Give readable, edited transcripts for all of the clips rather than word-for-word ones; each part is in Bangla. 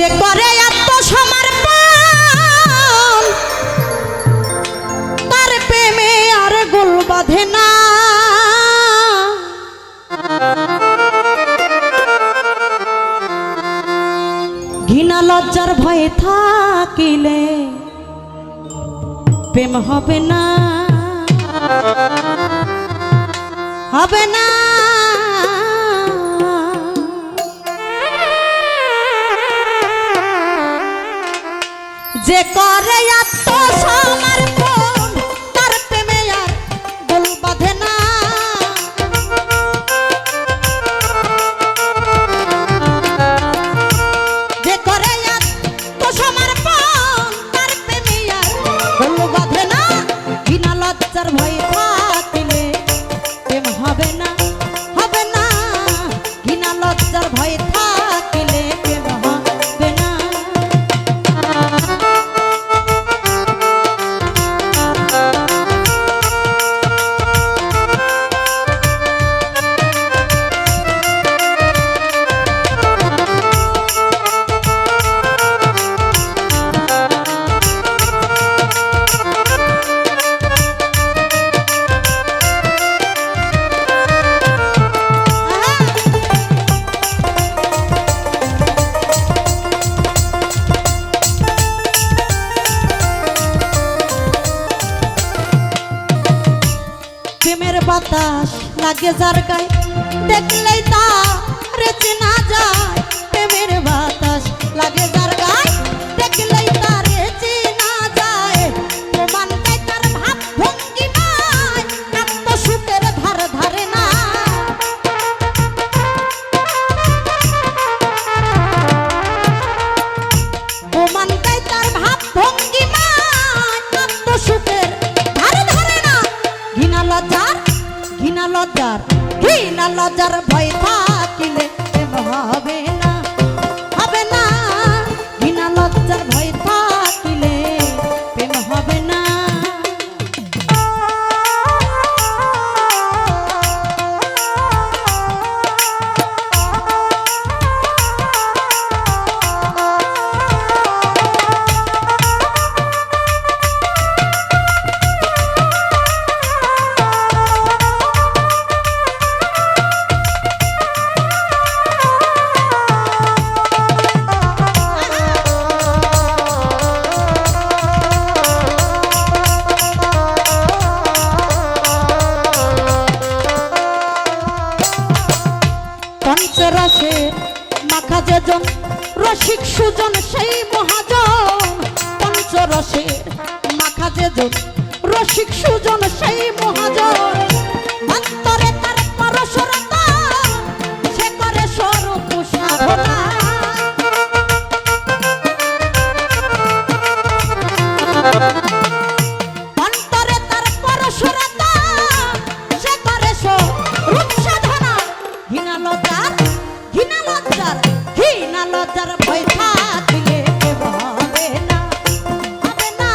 যে করে আত্মসমর্পণ তার প্রেমে আর গোল বাঁধে না। ঘৃণা লজ্জার ভয়ে থাকিলে প্রেম হবে না, হবে না। যে করে আত্মসমর্পণ তার প্রেমে আর গোল বাঁধে না। যে করে আত্মসমর্পণ তার প্রেমে আর গোল বাঁধে না। ঘৃণা লজ্জার ভয় থাকিলে প্রেম হবে না, হবে না। ঘৃণা লজ্জার ভয় থাকিলে প্রেম হবে না। প্রেমের বাতাস লাগে যার গায়ে দেখলেই তার চেনা যায়। প্রেমের বাতাস লাগে যার গায়ে দেখলেই তার চেনা যায়। প্রমাণ পায় তার ভাব ভঙ্গি নাই, আত্মসুখের ধার ধারে না। প্রমাণ পায় তার ভাব ভঙ্গি নাই, আত্মসুখের ধার ধারে না। ঘৃণা লজ্জার, ঘৃণা লজ্জার, ঘৃণা লজ্জার ভয় থাকিলে প্রেম হবে না, হবে না। ঘৃণা লজ্জার ভয় থাকিলে প্রেম হবে না। পঞ্চরসের মাখা যেজন রসিক সুজন সেই মহাজন। পঞ্চরসের মাখা যেজন রসিক সুজন সেই মহাজন। অন্তরে তার পরশরতা সে করে স্বরূপ সাধনা। অন্তরে তার পরশরতা সে করে স্বরূপ সাধনা। ঘৃণা লজ্জার, ঘৃণা লজ্জার, ঘৃণা লজ্জার ভয় থাকিলে প্রেম হবে না, হবে না।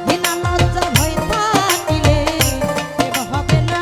ঘৃণা লজ্জার ভয় থাকিলে প্রেম হবে না।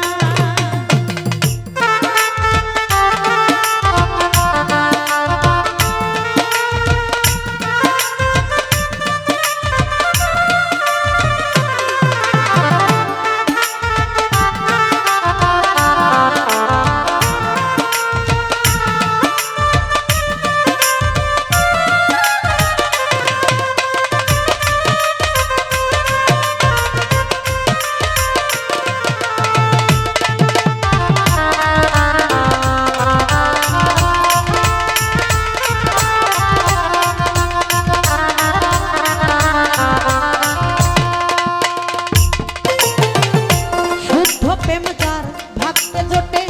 প্রেম যার ভাগ্যে জোটে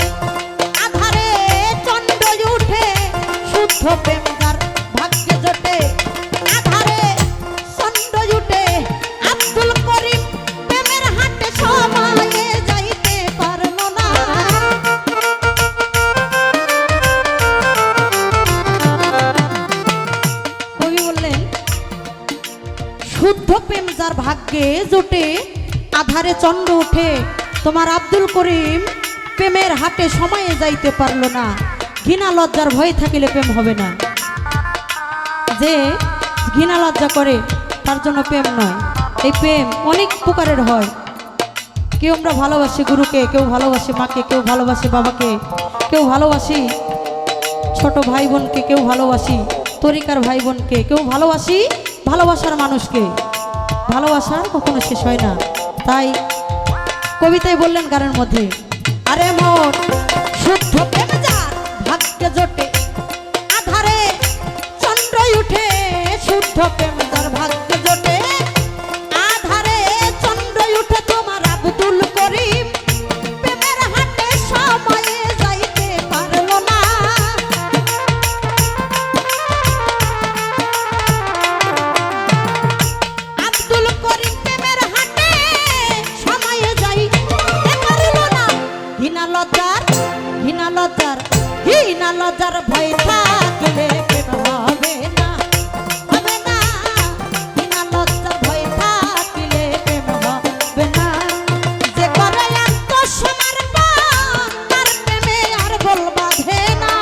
আধারে চন্দ্র উঠে। শুদ্ধ প্রেম যার ভাগ্যে জোটে আধারে চন্দ্র উঠে। আব্দুল করিম প্রেমের হাটে সময়ে যাইতে পারল না। কবি বললেন শুদ্ধ প্রেম যার ভাগ্যে জোটে আধারে চন্দ্র উঠে। তোমার আব্দুল করিম প্রেমের হাটে সময়ে যাইতে পারল না। ঘৃণা লজ্জার ভয় থাকিলে প্রেম হবে না। যে ঘৃণা লজ্জা করে তার জন্য প্রেম নয়। এই প্রেম অনেক প্রকারের হয়। কেউ আমরা ভালোবাসি গুরুকে, কেউ ভালোবাসে মাকে, কেউ ভালোবাসে বাবাকে, কেউ ভালোবাসি ছোট ভাই বোনকে, কেউ ভালোবাসি তরিকার ভাই বোনকে, কেউ ভালোবাসি ভালোবাসার মানুষকে। ভালোবাসার কখনো শেষ হয় না। তাই কবিতায় বললেন গানের মধ্যে, আরে মোর শুদ্ধ প্রেম যার ভাগ্যে জোটে আধারে চন্দ্র উঠে, শুদ্ধ প্রেম যার ভাগ্যে জোটে আধারে চন্দ্র উঠে, তোমার আব্দুল করিম প্রেমের হাটে সময়ে যাইতে পারলো না। আব্দুল করিম প্রেমের হাটে সময়ে যাইতে পারলো না। ঘৃণা লজ্জার ঘৃণা লজ্জার ঘৃণা লজ্জার ভয় থাকলে প্রেম হবে না, হবে না। ঘৃণা লজ্জার ভয় থাকলে প্রেম হবে না। যে করে আত্মসমর্পণ তার প্রেমে আর বল বাঁধে না।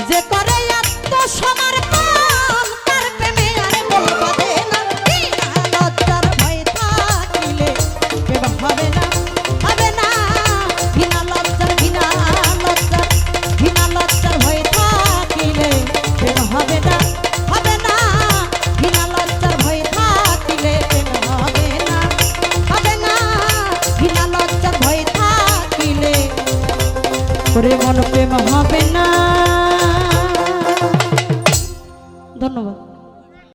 যে করে আত্মসমর্পণ তার প্রেমে আর বল বাঁধে না। ঘৃণা লজ্জার ভয় থাকলে প্রেম হবে না, হবে না। ঘৃণা লজ্জার ঘৃণা লজ্জার ঘৃণা লজ্জার ভয় থাকলে প্রেম হবে না, হবে না। ঘৃণা লজ্জার ভয় থাকলে প্রেম হবে না, হবে না। ঘৃণা লজ্জার ভয় থাকলে ওরে মন প্রেম হবে না। ধন্যবাদ।